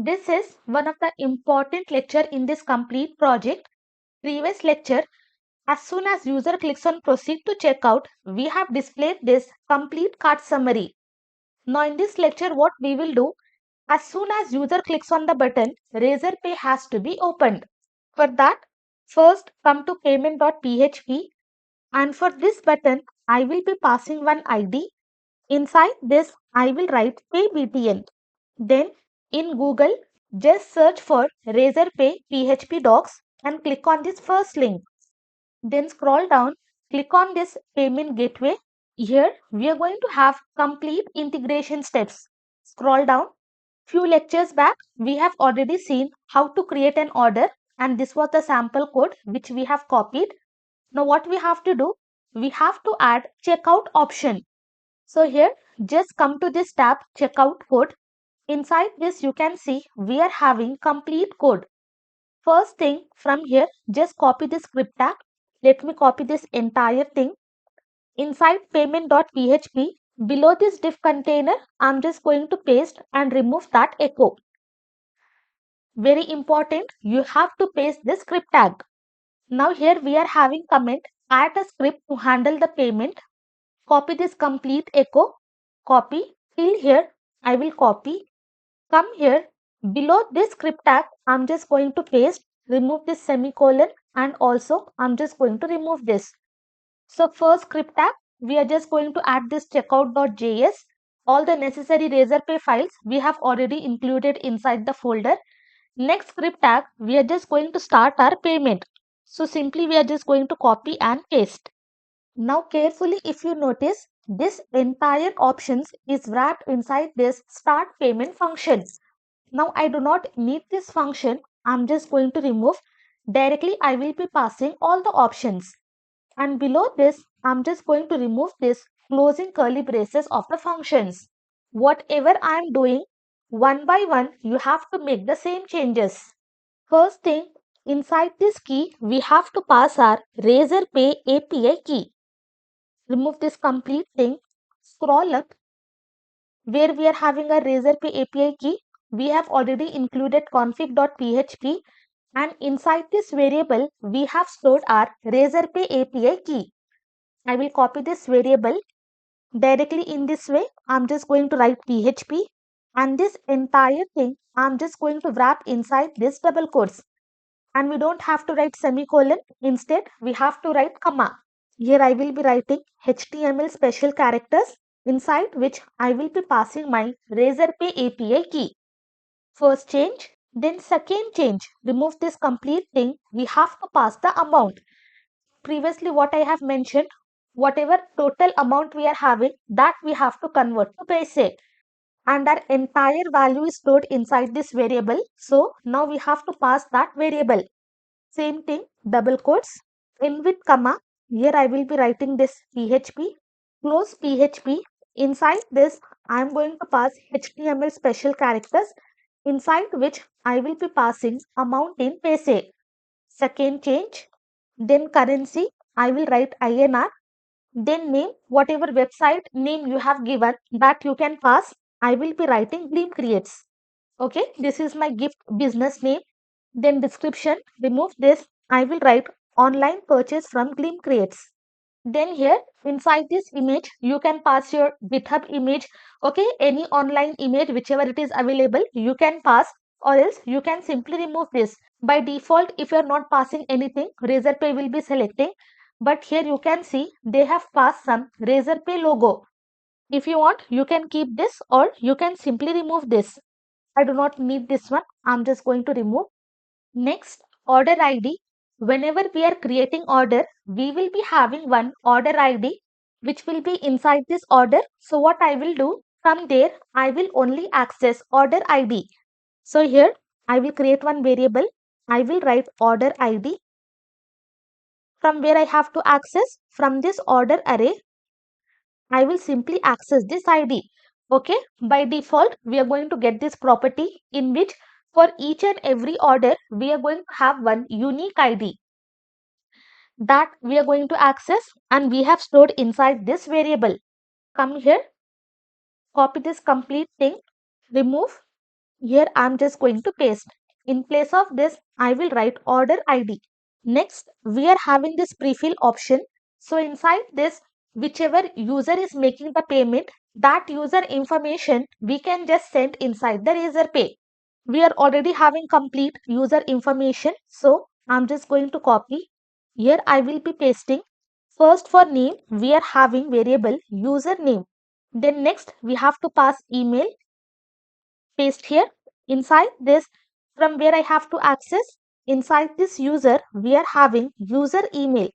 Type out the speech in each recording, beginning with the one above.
This is one of the important lecture in this complete project. Previous lecture, as soon as user clicks on proceed to checkout, we have displayed this complete cart summary. Now in this lecture, what we will do, as soon as user clicks on the button, Razorpay has to be opened. For that, first come to payment.php, and for this button, I will be passing one ID. Inside this, I will write PayBTN. Then in Google, just search for Razorpay PHP docs and click on this first link. Then scroll down, click on this payment gateway. Here we are going to have complete integration steps. Scroll down. Few lectures back, we have already seen how to create an order, and this was the sample code which we have copied. Now what we have to do? We have to add checkout option. So here just come to this tab checkout code. Inside this you can see we are having complete code. First thing from here, just copy this script tag. Let me copy this entire thing. Inside payment.php, below this div container, I'm just going to paste and remove that echo. Very important, you have to paste this script tag. Now here we are having comment, add a script to handle the payment. Copy this complete echo. Copy, fill here, I will copy. Come here, below this script tag, I'm just going to paste, remove this semicolon, and also I'm just going to remove this. So first script tag, we are just going to add this checkout.js. All the necessary Razorpay files we have already included inside the folder. Next script tag, we are just going to start our payment. So simply we are just going to copy and paste. Now carefully if you notice, this entire options is wrapped inside this start payment function. Now I do not need this function. I'm just going to remove. Directly I will be passing all the options. And below this, I'm just going to remove this closing curly braces of the functions. Whatever I'm doing, one by one, you have to make the same changes. First thing, inside this key, we have to pass our Razorpay API key. Remove this complete thing. Scroll up. Where we are having a Razorpay API key, we have already included config.php, and inside this variable, we have stored our Razorpay API key. I will copy this variable. Directly in this way, I'm just going to write PHP, and this entire thing, I'm just going to wrap inside this double quotes. And we don't have to write semicolon. Instead, we have to write comma. Here I will be writing HTML special characters, inside which I will be passing my Razorpay API key. First change, then second change. Remove this complete thing. We have to pass the amount. Previously what I have mentioned, whatever total amount we are having, that we have to convert to paise. And our entire value is stored inside this variable. So now we have to pass that variable. Same thing, double quotes, in with comma. Here I will be writing this PHP, close PHP. Inside this, I am going to pass HTML special characters, inside which I will be passing amount in paise. Second change, then currency, I will write INR. Then name, whatever website name you have given, that you can pass. I will be writing Gleam Creates. Okay, this is my gift business name. Then description, remove this. I will write online purchase from Gleam Creates. Then here inside this image, you can pass your GitHub image. Okay, any online image, whichever it is available, you can pass, or else you can simply remove this. By default, if you are not passing anything, Razorpay will be selecting. But here you can see they have passed some Razorpay logo. If you want, you can keep this, or you can simply remove this. I do not need this one. I'm just going to remove. Next, order ID. Whenever we are creating order, we will be having one order ID which will be inside this order. So what I will do, from there, I will only access order ID. So here, I will create one variable. I will write order ID. From where I have to access, from this order array, I will simply access this ID. Okay, by default, we are going to get this property in which for each and every order, we are going to have one unique ID that we are going to access, and we have stored inside this variable. Come here, copy this complete thing, remove. Here I'm just going to paste. In place of this, I will write order ID. Next, we are having this pre-fill option. So inside this, whichever user is making the payment, that user information we can just send inside the Razorpay. We are already having complete user information. So I'm just going to copy. Here I will be pasting. First for name, we are having variable username. Then next, we have to pass email. Paste here. Inside this, from where I have to access, inside this user, we are having user email.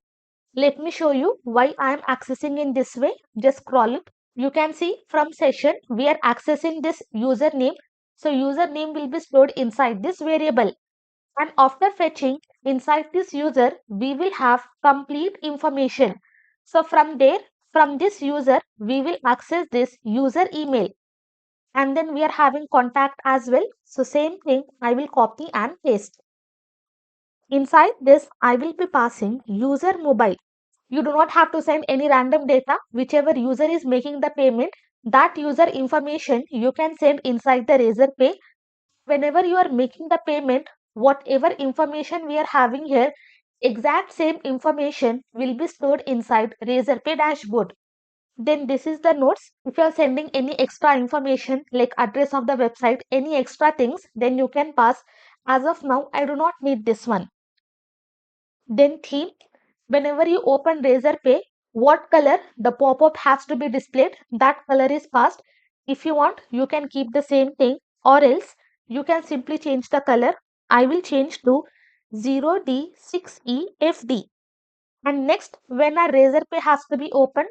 Let me show you why I am accessing in this way. Just scroll it. You can see from session, we are accessing this username. So username will be stored inside this variable. And after fetching inside this user, we will have complete information. So from there, from this user, we will access this user email, and then we are having contact as well. So same thing, I will copy and paste. Inside this, I will be passing user mobile. You do not have to send any random data. Whichever user is making the payment, that user information you can send inside the Razorpay. Whenever you are making the payment, whatever information we are having here, exact same information will be stored inside Razorpay dashboard. Then this is the notes. If you are sending any extra information like address of the website, any extra things, then you can pass. As of now, I do not need this one. Then theme. Whenever you open Razorpay, what color the pop-up has to be displayed, that color is passed. If you want, you can keep the same thing, or else you can simply change the color. I will change to 0D6EFD. And next, when our Razorpay has to be opened,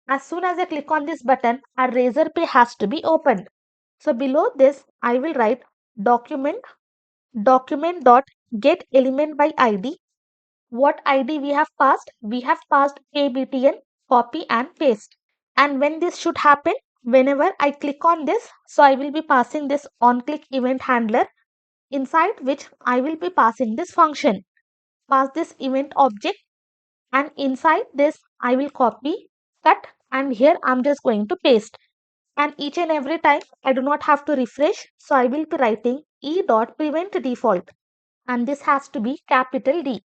as soon as I click on this button, our Razorpay has to be opened. So below this, I will write document dot get element by ID. What ID we have passed? We have passed KBTN, copy and paste. And when this should happen, whenever I click on this, so I will be passing this on click event handler, inside which I will be passing this function. Pass this event object, and inside this I will copy, cut, and here I'm just going to paste. And each and every time I do not have to refresh, so I will be writing e.prevent default, and this has to be capital D.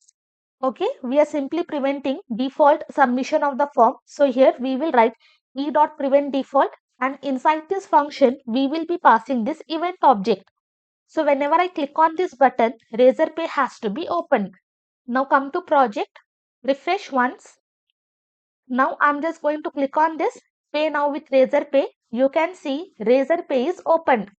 Okay, we are simply preventing default submission of the form. So here we will write e.prevent default, and inside this function we will be passing this event object. So whenever I click on this button, Razorpay has to be opened. Now come to project, refresh once. Now I'm just going to click on this pay now with Razorpay. You can see Razorpay is opened.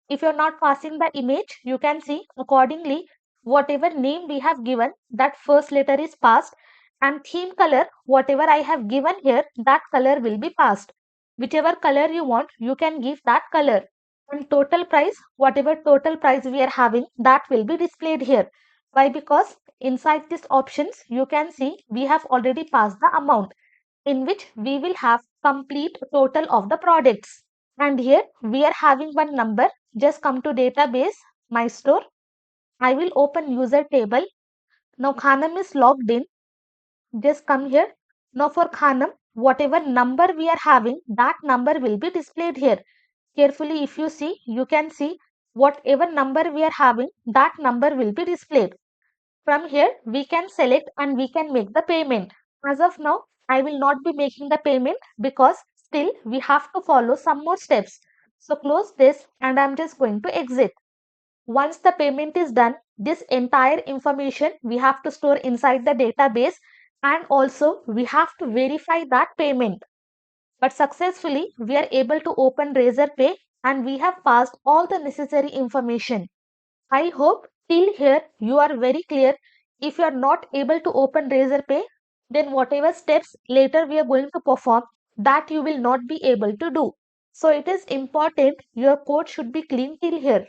If you're not passing the image, you can see accordingly whatever name we have given, that first letter is passed, and theme color, whatever I have given here, that color will be passed. Whichever color you want, you can give that color. And total price, whatever total price we are having, that will be displayed here. Why? Because inside these options, you can see we have already passed the amount, in which we will have complete total of the products. And here we are having one number. Just come to database, my store. I will open user table. Now Khanam is logged in. Just come here. Now for Khanam, whatever number we are having, that number will be displayed here. Carefully, if you see, you can see whatever number we are having, that number will be displayed. From here, we can select and we can make the payment. As of now, I will not be making the payment because still we have to follow some more steps. So close this, and I'm just going to exit. Once the payment is done, this entire information we have to store inside the database, and also we have to verify that payment. But successfully, we are able to open Razorpay and we have passed all the necessary information. I hope till here you are very clear. If you are not able to open Razorpay, then whatever steps later we are going to perform, that you will not be able to do. So it is important your code should be clean till here.